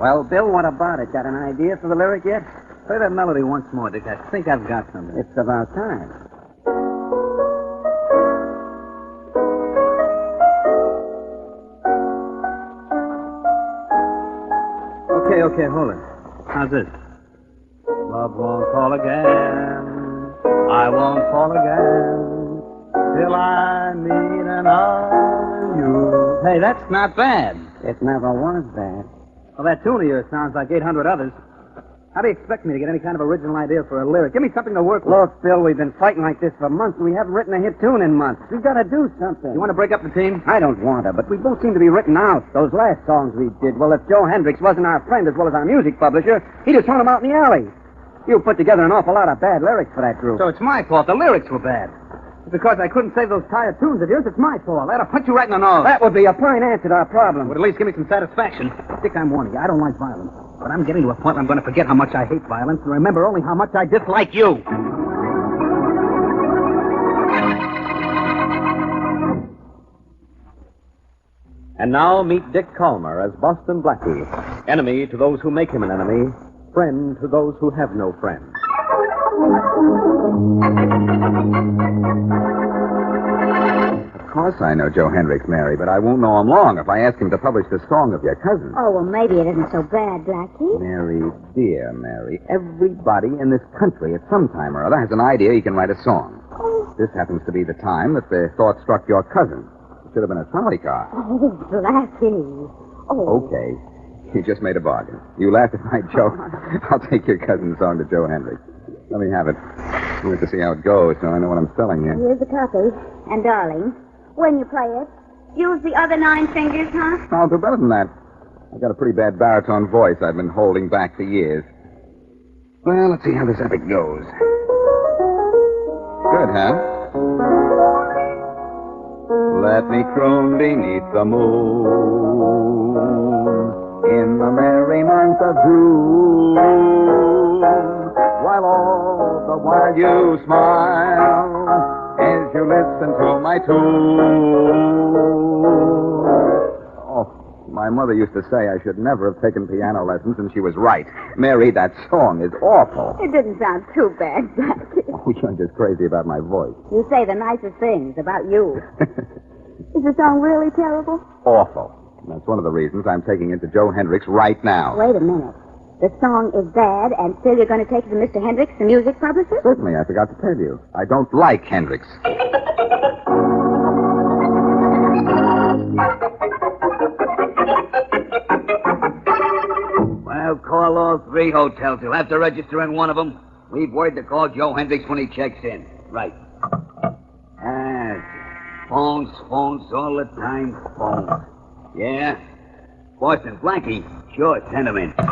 Well, Bill, what about it? Got an idea for the lyric yet? Play that melody once more, Dick. I think I've got something. It's about time. Okay, hold it. How's this? Love won't fall again. I won't fall again. Till I meet another you. Hey, that's not bad. It never was bad. Well, that tune of yours sounds like 800 others. How do you expect me to get any kind of original idea for a lyric? Give me something to work with. Look, Bill, we've been fighting like this for months. We haven't written a hit tune in months. We've got to do something. You want to break up the team? I don't want to, but we both seem to be written out. Those last songs we did, well, if Joe Hendricks wasn't our friend as well as our music publisher, he'd have thrown them out in the alley. You put together an awful lot of bad lyrics for that group. So it's my fault. The lyrics were bad. It's because I couldn't save those tired tunes of yours. It's my fault. That'll punch you right in the nose. That would be a fine answer to our problem. Would at least give me some satisfaction. Dick, I'm warning you. I don't like violence. But I'm getting to a point where I'm going to forget how much I hate violence and remember only how much I dislike you. And now meet Dick Kollmar as Boston Blackie. Enemy to those who make him an enemy. Friend to those who have no friend. Of course I know Joe Hendricks, Mary, but I won't know him long if I ask him to publish the song of your cousin. Oh, well, maybe it isn't so bad, Blackie. Mary, dear Mary, everybody in this country at some time or other has an idea he can write a song. Oh. This happens to be the time that the thought struck your cousin. It should have been a trolley car. Oh, Blackie. Oh. Okay. You just made a bargain. You laughed at my joke. I'll take your cousin's song to Joe Hendricks. Let me have it. I want to see how it goes so I know what I'm selling here. Here's the copy. And, darling, when you play it, use the other 9 fingers, huh? I'll do better than that. I've got a pretty bad baritone voice I've been holding back for years. Well, let's see how this epic goes. Good, huh? Let me croon beneath the moon in the merry month of June, while all the while you smile as you listen to my tune. Oh, my mother used to say I should never have taken piano lessons, and she was right. Mary, that song is awful. It didn't sound too bad, Blackie. Oh, you're just crazy about my voice. You say the nicest things about you. Is the song really terrible? Awful. And that's one of the reasons I'm taking it to Joe Hendricks right now. Wait a minute. The song is bad, and still you're going to take it to Mr. Hendricks, the music publisher? Certainly, I forgot to tell you. I don't like Hendricks. Well, call all 3 hotels. You'll have to register in one of them. Leave word to call Joe Hendricks when he checks in. Right. Phones all the time, phones. Yeah? Boston Blackie? Sure, send him in. Go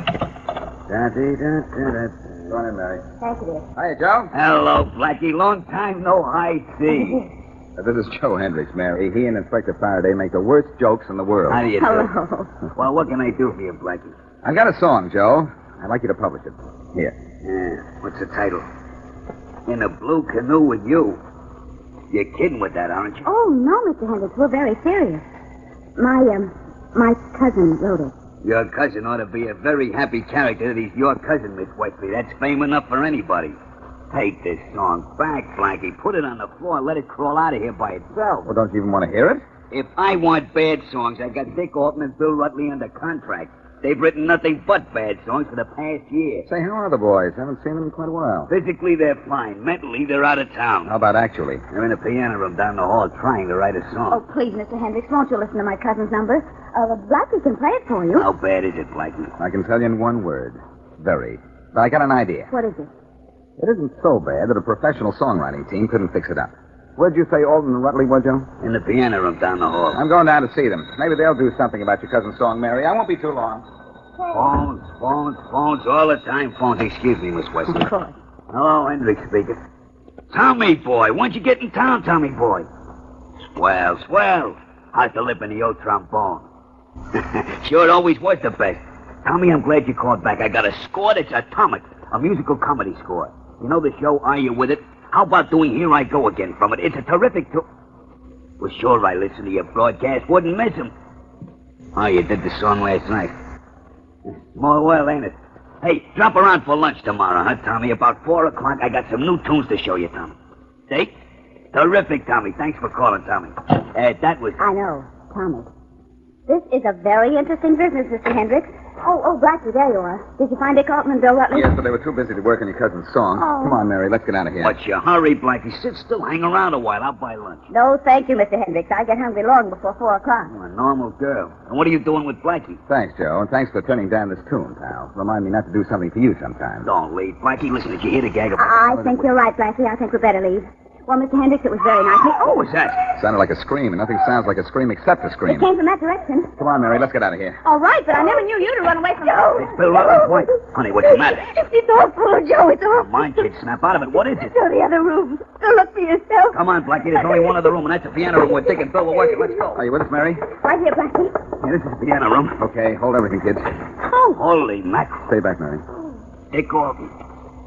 on in, Mary. Thank you, dear. Hiya, Joe. Hello, Blackie. Long time no high see. This is Joe Hendricks, Mary. He and Inspector Farraday make the worst jokes in the world. How do you do? Hello. Well, what can I do for you, Blackie? I've got a song, Joe. I'd like you to publish it. Here. Yeah, what's the title? In a Blue Canoe with You. You're kidding with that, aren't you? Oh, no, Mr. Hendricks. We're very serious. My cousin wrote it. Your cousin ought to be a very happy character that he's your cousin, Miss Wesley. That's fame enough for anybody. Take this song back, Blackie. Put it on the floor and let it crawl out of here by itself. Well, don't you even want to hear it? If I want bad songs, I got Dick Alton and Bill Rutley under contract. They've written nothing but bad songs for the past year. Say, how are the boys? Haven't seen them in quite a while. Physically, they're fine. Mentally, they're out of town. How about actually? They're in a piano room down the hall trying to write a Oh, song. please, Mr. Hendricks, won't you listen to my cousin's number? Blackie can play it for you. How bad is it, Blackie? I can tell you in one word. Very. But I got an idea. What is it? It isn't so bad that a professional songwriting team couldn't fix it up. Where'd you say Alton and Rutley were, Joe? In the piano room down the hall. I'm going down to see them. Maybe they'll do something about your cousin's song, Mary. I won't be too long. Phones, all the time phones. Excuse me, Miss Wesley. Of course. Hello, Hendricks speaking. Tommy boy, when'd you get in town, Tommy boy? Swell. How's the lip in the old trombone? Sure, it always was the best. Tommy, I'm glad you called back. I got a score that's atomic. A musical comedy score. You know the show Are You With It? How about doing Here I Go Again from it? It's a terrific Well, sure, I listened to your broadcast. Wouldn't miss him. Oh, you did the song last night. More well, ain't it? Hey, drop around for lunch tomorrow, huh, Tommy? About 4 o'clock, I got some new tunes to show you, Tommy. See? Terrific, Tommy. Thanks for calling, Tommy. That was... I know, Tommy. This is a very interesting business, Mr. Hendricks. Oh, Blackie, there you are. Did you find Dick Kollmar and Bill Rutledge? Yes, but they were too busy to work on your cousin's song. Oh. Come on, Mary, let's get out of here. What's your hurry, Blackie? Sit still, hang around a while. I'll buy lunch. No, thank you, Mr. Hendricks. I get hungry long before 4 o'clock. You're a normal girl. And what are you doing with Blackie? Thanks, Joe, and thanks for turning down this tune, pal. Remind me not to do something for you sometime. Don't leave. Blackie, listen, did you hear the gag about... I think you're right, Blackie. I think we'd better leave. Well, Mr. Hendricks, it was very nice. What was that? Sounded like a scream, and nothing sounds like a scream except a scream. It came from that direction. Come on, Mary, let's get out of here. All right, but I never knew you to run away from... It's Bill Rutledge's wife. Honey, what's the matter? It's awful, Joe. It's awful. Mind, kid, snap out of it. What is it? Go to the other room. Go look for yourself. Come on, Blackie. There's only one other room, and that's the piano room where Dick and Bill were working. Let's go. Are you with us, Mary? Right here, Blackie. Yeah, this is the piano room. Okay, hold everything, kids. Oh. Holy mackerel. Stay back, Mary. Dick Orton.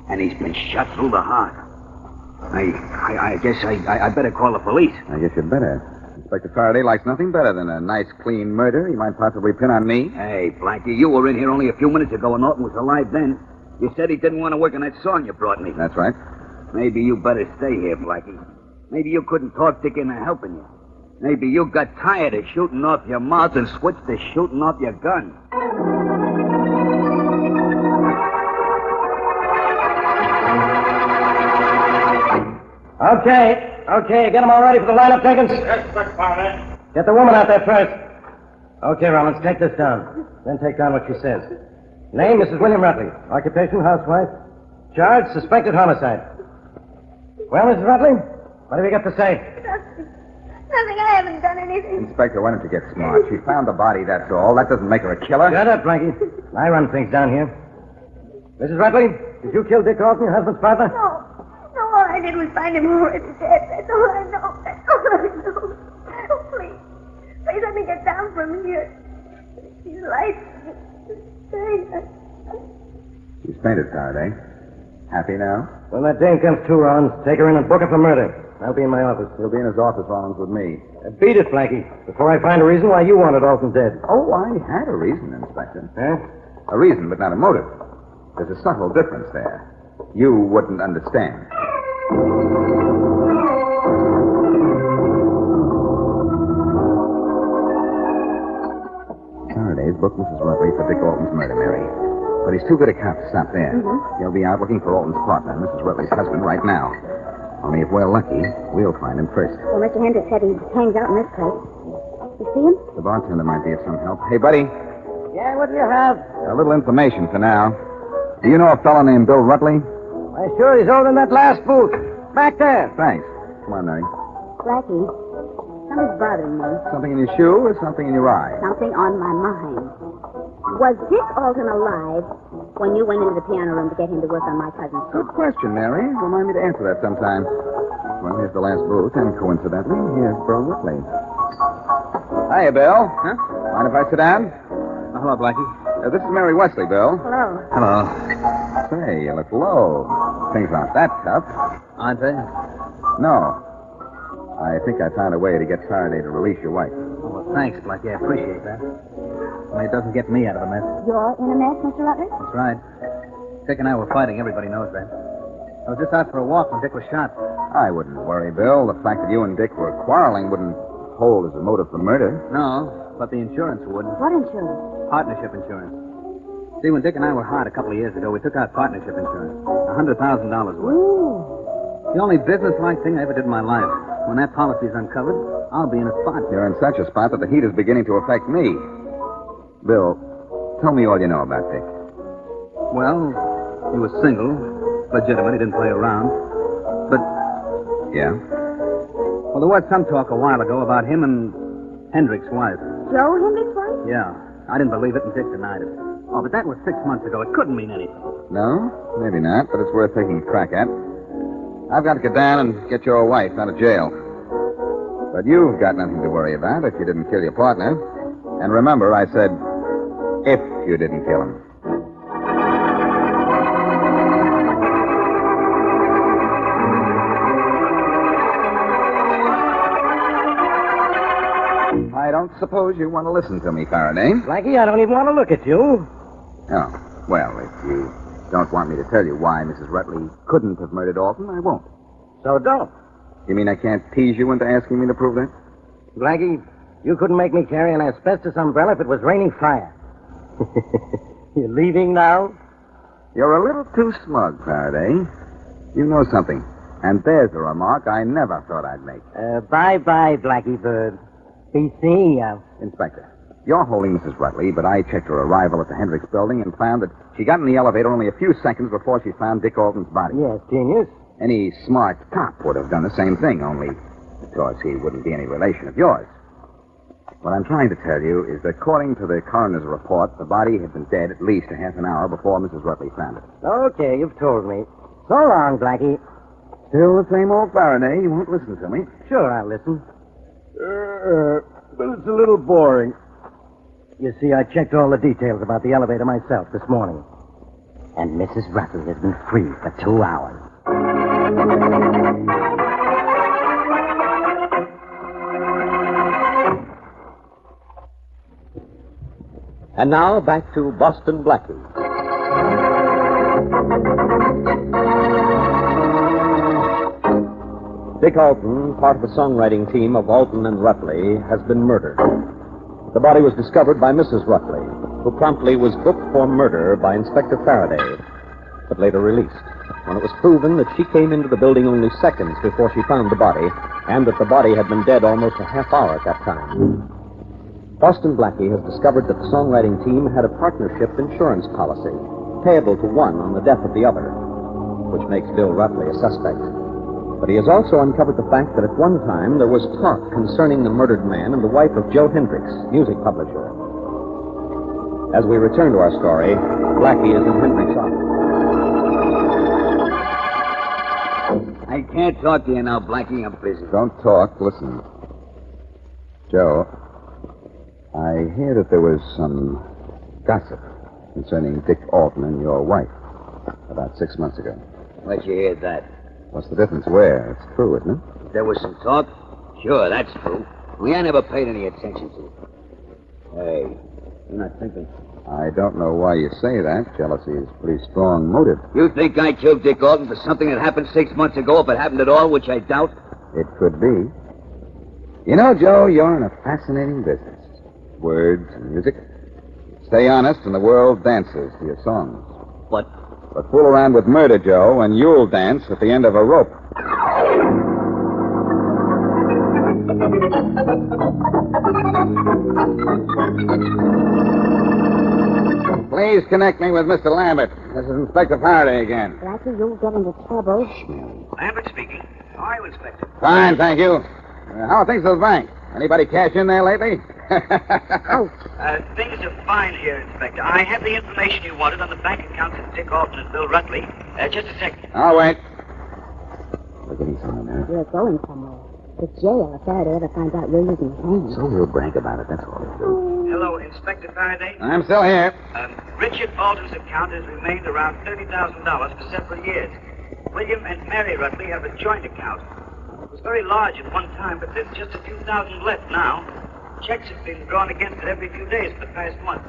And he's been shot through the heart. I guess I better call the police. I guess you'd better. Inspector Farraday likes nothing better than a nice, clean murder he might possibly pin on me. Hey, Blackie, you were in here only a few minutes ago, and Orton was alive then. You said he didn't want to work on that song you brought me. That's right. Maybe you better stay here, Blackie. Maybe you couldn't talk Dick into helping you. Maybe you got tired of shooting off your mouth and switched to shooting off your gun. Okay, get them all ready for the lineup, Jenkins. Yes, Inspector Farraday. Get the woman out there first. Okay, Rollins, take this down. Then take down what she says. Name, Mrs. William Rutley. Occupation, housewife. Charge, suspected homicide. Well, Mrs. Rutley, what have you got to say? Nothing. I haven't done anything. Inspector, why don't you get smart? She found the body, that's all. That doesn't make her a killer. Shut up, Blackie. I run things down here. Mrs. Rutley, did you kill Dick Orton, your husband's partner? No, all I did was find him already dead. That's all I know. Oh, please let me get down from here. These lights. She's fainted, Faraday. Happy now? When that dame comes to, Rollins, take her in and book her for murder. I'll be in my office. He'll be in his office, Rollins, with me. Beat it, Blackie, before I find a reason why you wanted Alton dead. Oh, I had a reason, Inspector. Huh? A reason, but not a motive. There's a subtle difference there. You wouldn't understand. Faraday's booked Mrs. Rutley for Dick Alton's murder, Mary. But he's too good a cop to stop there. He'll be out looking for Alton's partner, Mrs. Rutley's husband, right now. Only if we're lucky, we'll find him first. Well, Mr. Hendricks said he hangs out in this place. You see him? The bartender might be of some help. Hey, buddy. Yeah, what do you have? A little information for now. Do you know a fellow named Bill Rutley? Why, sure, he's over in that last booth. Back there. Thanks. Come on, Mary. Blackie, something's bothering me. Something in your shoe or something in your eye? Something on my mind. Was Dick Alton alive when you went into the piano room to get him to work on my cousin's Good song? question, Mary. Remind me to answer that sometime. Well, here's the last booth, and coincidentally, here's Bill Rutley. Hiya, Bill. Huh? Mind if I sit down? Hello, Blackie. This is Mary Wesley, Bill. Hello. Hello. Say, you look low. Things aren't that tough. Aren't they? No. I think I found a way to get Faraday to release your wife. Oh, well, thanks, Blackie. I appreciate that. Only it doesn't get me out of the mess. You're in a mess, Mr. Rutledge? That's right. Dick and I were fighting. Everybody knows that. I was just out for a walk when Dick was shot. I wouldn't worry, Bill. The fact that you and Dick were quarreling wouldn't hold as a motive for murder. No, but the insurance would. What insurance? Partnership insurance. See, when Dick and I were hot a couple of years ago, we took out partnership insurance. $100,000 worth. Ooh. The only business-like thing I ever did in my life. When that policy's uncovered, I'll be in a spot. You're in such a spot that the heat is beginning to affect me. Bill, tell me all you know about Dick. Well, he was single, legitimate, he didn't play around. But, Yeah? well, there was some talk a while ago about him and Hendrick's wife. Joe Hendrick's wife? Yeah, I didn't believe it and Dick denied it. Oh, but that was 6 months ago. It couldn't mean anything. No? Maybe not, but it's worth taking a crack at. I've got to get down and get your wife out of jail. But you've got nothing to worry about if you didn't kill your partner. And remember, I said, if you didn't kill him. I don't suppose you want to listen to me, Faraday. Blackie, I don't even want to look at you. Oh, well, if you don't want me to tell you why Mrs. Rutley couldn't have murdered Alton, I won't. So don't. You mean I can't tease you into asking me to prove that? Blackie, you couldn't make me carry an asbestos umbrella if it was raining fire. You're leaving now? You're a little too smug, Faraday. You know something. And there's a remark I never thought I'd make. Bye-bye, Blackie Bird. Be seeing you. Inspector, you're holding Mrs. Rutley, but I checked her arrival at the Hendricks building and found that she got in the elevator only a few seconds before she found Dick Alton's body. Yes, genius. Any smart cop would have done the same thing, only, of course, he wouldn't be any relation of yours. What I'm trying to tell you is that according to the coroner's report, the body had been dead at least a half an hour before Mrs. Rutley found it. Okay, you've told me. So long, Blackie. Still the same old Faraday. You won't listen to me. Sure, I'll listen. But it's a little boring. You see, I checked all the details about the elevator myself this morning. And Mrs. Rutley has been free for 2 hours. And now back to Boston Blackie. Dick Alton, part of the songwriting team of Alton and Rutley, has been murdered. The body was discovered by Mrs. Rutley, who promptly was booked for murder by Inspector Farraday, but later released, when it was proven that she came into the building only seconds before she found the body, and that the body had been dead almost a half hour at that time. Boston Blackie has discovered that the songwriting team had a partnership insurance policy, payable to one on the death of the other, which makes Bill Rutley a suspect. But he has also uncovered the fact that at one time there was talk concerning the murdered man and the wife of Joe Hendricks, music publisher. As we return to our story, Blackie is in Hendricks' office. I can't talk to you now, Blackie. I'm busy. Don't talk. Listen. Joe, I hear that there was some gossip concerning Dick Alton and your wife about 6 months ago. Where'd you hear that? What's the difference where? It's true, isn't it? There was some talk? Sure, that's true. I never paid any attention to it. Hey, you're not thinking. I don't know why you say that. Jealousy is a pretty strong motive. You think I killed Dick Alton for something that happened 6 months ago, if it happened at all, which I doubt? It could be. You know, Joe, you're in a fascinating business. Words and music. Stay honest, and the world dances to your songs. But fool around with murder, Joe, and you'll dance at the end of a rope. Please connect me with Mr. Lambert. This is Inspector Farraday again. Blackie, you'll get into trouble. Lambert speaking. How are you, Inspector? Fine, thank you. How are things at the bank? Anybody cash in there lately? Things are fine here, Inspector. I have the information you wanted on the bank accounts of Dick Alton and Bill Rutley. Just a second. I'll wait. We're getting somewhere now. You're going somewhere. To jail if Faraday ever finds out you're using the name. So we'll brag about it, that's all we'll do. Hello, Inspector Farraday. I'm still here. Richard Alton's account has remained around $30,000 for several years. William and Mary Rutley have a joint account. It was very large at one time, but there's just a few thousand left now. Checks have been drawn against it every few days for the past month.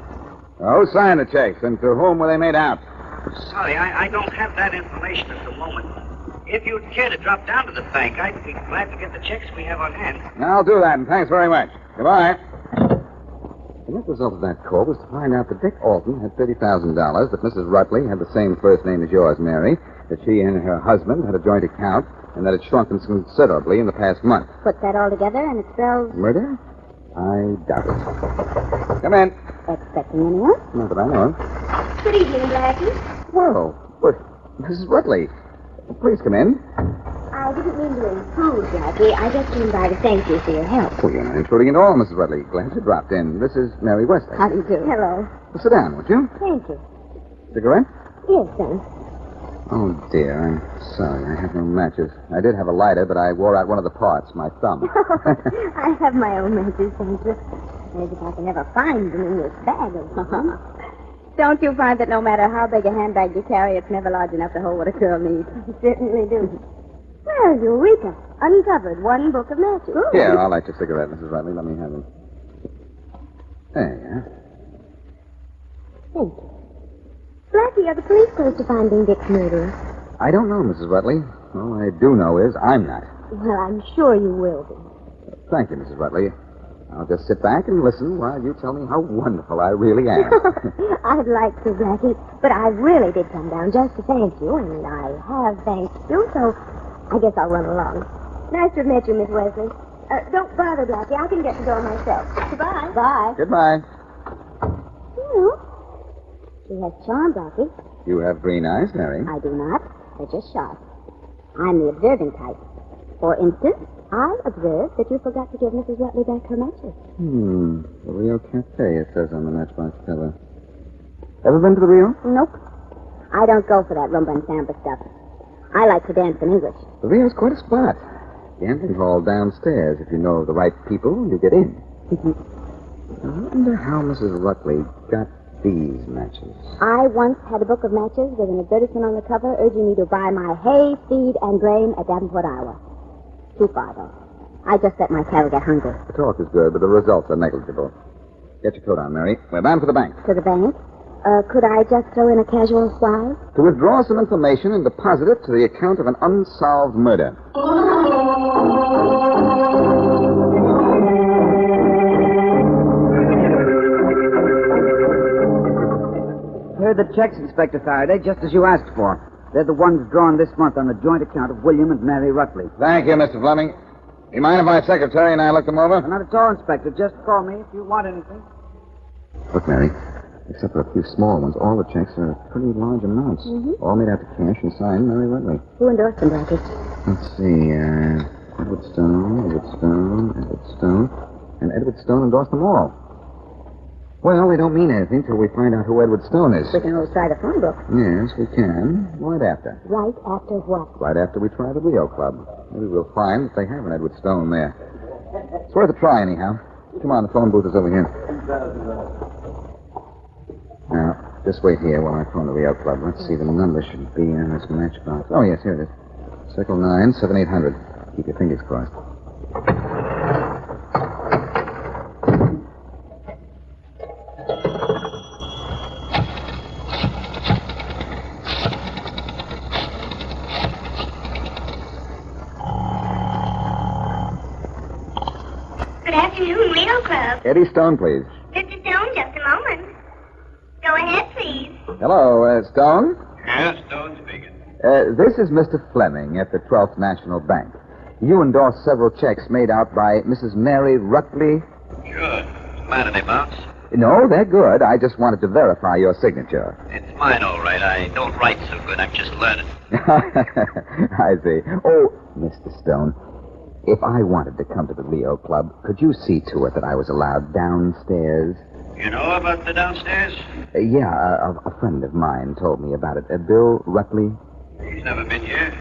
Who signed the checks, and to whom were they made out? Sorry, I don't have that information at the moment. If you'd care to drop down to the bank, I'd be glad to get the checks we have on hand. I'll do that, and thanks very much. Goodbye. The net result of that call was to find out that Dick Alton had $30,000, that Mrs. Rutley had the same first name as yours, Mary, that she and her husband had a joint account, and that it shrunken considerably in the past month. Put that all together and it spells... Murder? I doubt it. Come in. Expecting anyone? Not that I know of. Good evening, Blackie. Well, Mrs. Rutley. Please come in. I didn't mean to intrude, Blackie. I just came by to thank you for your help. Well, you're not intruding at all, Mrs. Rutley. Glad you dropped in. This is Mary Wesley. How do you do? Hello. Well, sit down, won't you? Thank you. Cigarette? Yes, son. Oh, dear. I'm sorry. I have no matches. I did have a lighter, but I wore out one of the parts, my thumb. I have my own matches, thank you. Maybe if I can ever find them in this bag of mine. Don't you find that no matter how big a handbag you carry, it's never large enough to hold what a girl needs? I certainly do. Well, Eureka. Uncovered one book of matches. Ooh. Here, I'll light your cigarette, Mrs. Rutley. Let me have them. There you are. Thank you. Blackie, are the police close to finding Dick's murderer? I don't know, Mrs. Rutley. All I do know is I'm not. Well, I'm sure you will be. Thank you, Mrs. Rutley. I'll just sit back and listen while you tell me how wonderful I really am. I'd like to, Blackie, but I really did come down just to thank you, and I have thanked you, so I guess I'll run along. Nice to have met you, Miss Wesley. Don't bother, Blackie. I can get the door myself. Goodbye. Bye. Goodbye. She has charm, Blackie. You have green eyes, Mary. I do not. They're just sharp. I'm the observing type. For instance, I observed that you forgot to give Mrs. Rutley back her matches. The Rio Cafe, it says on the matchbox cover. Ever been to the Rio? Nope. I don't go for that rumba and samba stuff. I like to dance in English. The Rio's quite a spot. Gambling hall downstairs. If you know the right people, you get in. I wonder how Mrs. Rutley got these matches. I once had a book of matches with an advertisement on the cover urging me to buy my hay, feed, and grain at Davenport, Iowa. Too far, though. I just let my cattle get hungry. The talk is good, but the results are negligible. Get your coat on, Mary. We're bound for the bank. To the bank? Could I just throw in a casual slide? To withdraw some information and deposit it to the account of an unsolved murder. Heard the checks, Inspector Farraday, just as you asked for. They're the ones drawn this month on the joint account of William and Mary Rutley. Thank you, Mr. Fleming. You mind if my secretary and I look them over? Not at all, Inspector. Just call me if you want anything. Look, Mary, except for a few small ones, all the checks are pretty large amounts. All made out to cash and signed Mary Rutley. Who endorsed them, Blackie? Let's see, Edward Stone, and Edward Stone endorsed them all. Well, they don't mean anything till we find out who Edward Stone is. We can always try the phone book. Yes, we can. Right after. Right after what? Right after we try the Rio Club. Maybe we'll find that they have an Edward Stone there. It's worth a try, anyhow. Come on, the phone booth is over here. Now, just wait here while I phone the Rio Club. Let's see, the number should be on this matchbox. Oh, yes, here it is. Circle 9, 7800. Keep your fingers crossed. Good afternoon, Rio Club. Eddie Stone, please. Mr. Stone, just a moment. Go ahead, please. Hello, Stone. Yes, Stone speaking. This is Mr. Fleming at the 12th National Bank. You endorsed several checks made out by Mrs. Mary Rutley. Sure. What's the matter, they bounce? No, they're good. I just wanted to verify your signature. It's mine, all right. I don't write so good. I'm just learning. I see. Oh, Mr. Stone, if I wanted to come to the Rio Club, could you see to it that I was allowed downstairs? You know about the downstairs? Yeah, a friend of mine told me about it. Bill Rutley. He's never been here.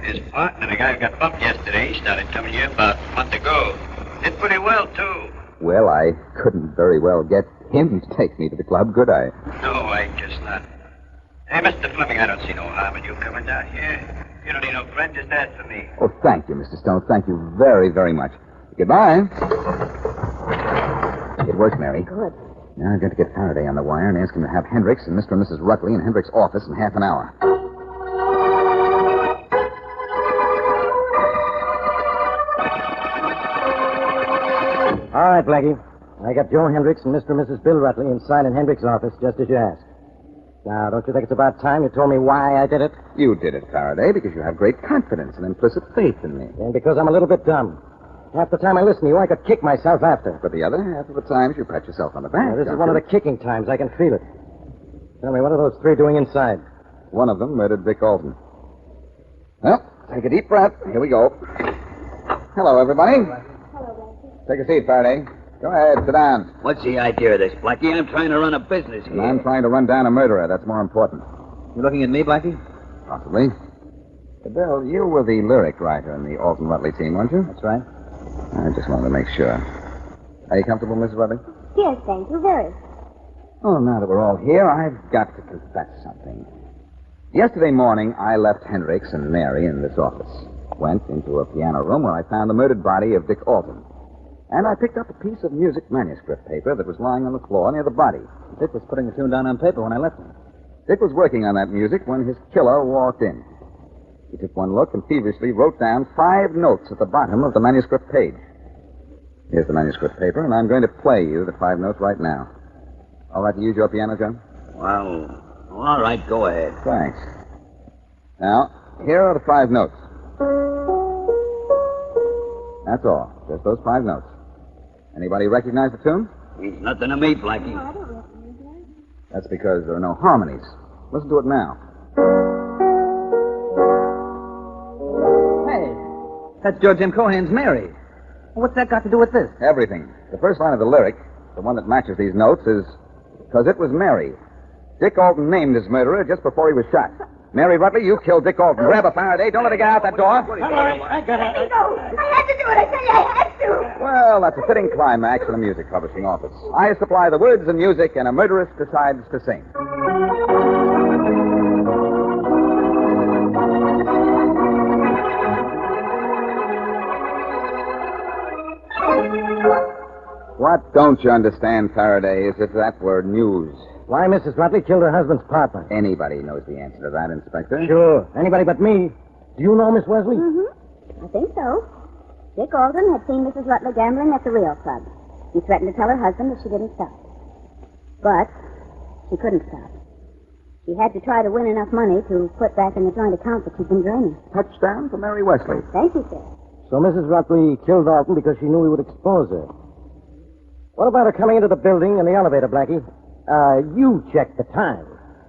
His partner, the guy who got bumped yesterday, he started coming here about a month ago. Did pretty well, too. Well, I couldn't very well get him to take me to the club, could I? No, I guess not. Hey, Mr. Fleming, I don't see no harm in you coming down here. You don't need no friend, just ask for me. Oh, thank you, Mr. Stone. Thank you very, very much. Goodbye. It worked, Mary. Good. Now I've got to get Farraday on the wire and ask him to have Hendricks and Mr. and Mrs. Rutley in Hendricks' office in half an hour. All right, Blackie. I got Joe Hendricks and Mr. and Mrs. Bill Rutley inside in Hendricks' office, just as you asked. Now, don't you think it's about time you told me why I did it? You did it, Farraday, because you have great confidence and implicit faith in me. And because I'm a little bit dumb. Half the time I listen to you, I could kick myself after. But the other half of the times, you pat yourself on the back. Now, this is one of the kicking times. I can feel it. Tell me, what are those three doing inside? One of them murdered Dick Alton. Well, take a deep breath. Here we go. Hello, everybody. Take a seat, Farraday. Go ahead, sit down. What's the idea of this, Blackie? I'm trying to run a business here. And I'm trying to run down a murderer. That's more important. You looking at me, Blackie? Possibly. Bill, you were the lyric writer in the Alton Rutley team, weren't you? That's right. I just wanted to make sure. Are you comfortable, Mrs. Rutley? Yes, thank you, very. Oh, now that we're all here, I've got to confess something. Yesterday morning, I left Hendricks and Mary in this office. Went into a piano room where I found the murdered body of Dick Alton. And I picked up a piece of music manuscript paper that was lying on the floor near the body. Dick was putting the tune down on paper when I left him. Dick was working on that music when his killer walked in. He took one look and feverishly wrote down 5 notes at the bottom of the manuscript page. Here's the manuscript paper, and I'm going to play you the 5 notes right now. All right to use your piano, John? Well, all right, go ahead. Thanks. Now, here are the 5 notes. That's all. Just those 5 notes. Anybody recognize the tune? Means nothing to me, Blackie. That's because there are no harmonies. Listen to it now. Hey, that's George M. Cohan's Mary. What's that got to do with this? Everything. The first line of the lyric, the one that matches these notes, is, "'Cause it was Mary." Dick Alton named his murderer just before he was shot. Mary Rutley, you killed Dick Alton. Grab her, Faraday. Don't let her get out that door. Let me go. I had to do it. I tell you, I had to. Well, that's a fitting climax in the music publishing office. I supply the words and music, and a murderess decides to sing. What don't you understand, Faraday, as if that were news? Why Mrs. Rutley killed her husband's partner? Anybody knows the answer to that, Inspector. Sure. Anybody but me. Do you know Miss Wesley? I think so. Dick Alton had seen Mrs. Rutley gambling at the Rio Club. He threatened to tell her husband if she didn't stop. But she couldn't stop. She had to try to win enough money to put back in the joint account that she'd been draining. Touchdown for Mary Wesley. Thank you, sir. So Mrs. Rutley killed Alton because she knew he would expose her. What about her coming into the building in the elevator, Blackie? You checked the time.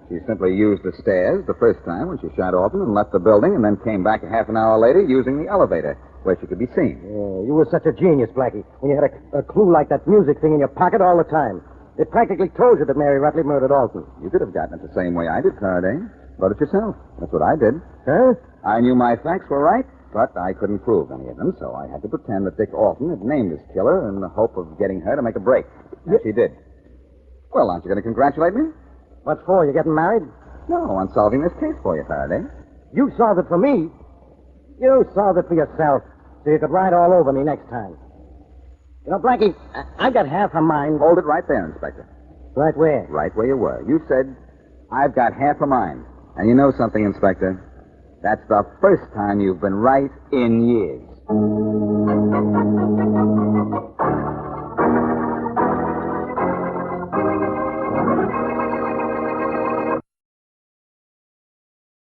She simply used the stairs the first time when she shot Alton and left the building, and then came back a half an hour later using the elevator, where she could be seen. Yeah, you were such a genius, Blackie, when you had a clue like that music thing in your pocket all the time. It practically told you that Mary Rutley murdered Alton. You could have gotten it the same way I did, Faraday. Wrote it yourself. That's what I did. Huh? I knew my facts were right, but I couldn't prove any of them, so I had to pretend that Dick Alton had named his killer in the hope of getting her to make a break. And she did. Well, aren't you going to congratulate me? What for? You getting married? No, I'm solving this case for you, Faraday. You solved it for me. You solved it for yourself, so you could ride all over me next time. You know, Blackie, I've got half a mind. Hold it right there, Inspector. Right where? Right where you were. You said, I've got half a mind. And you know something, Inspector? That's the first time you've been right in years.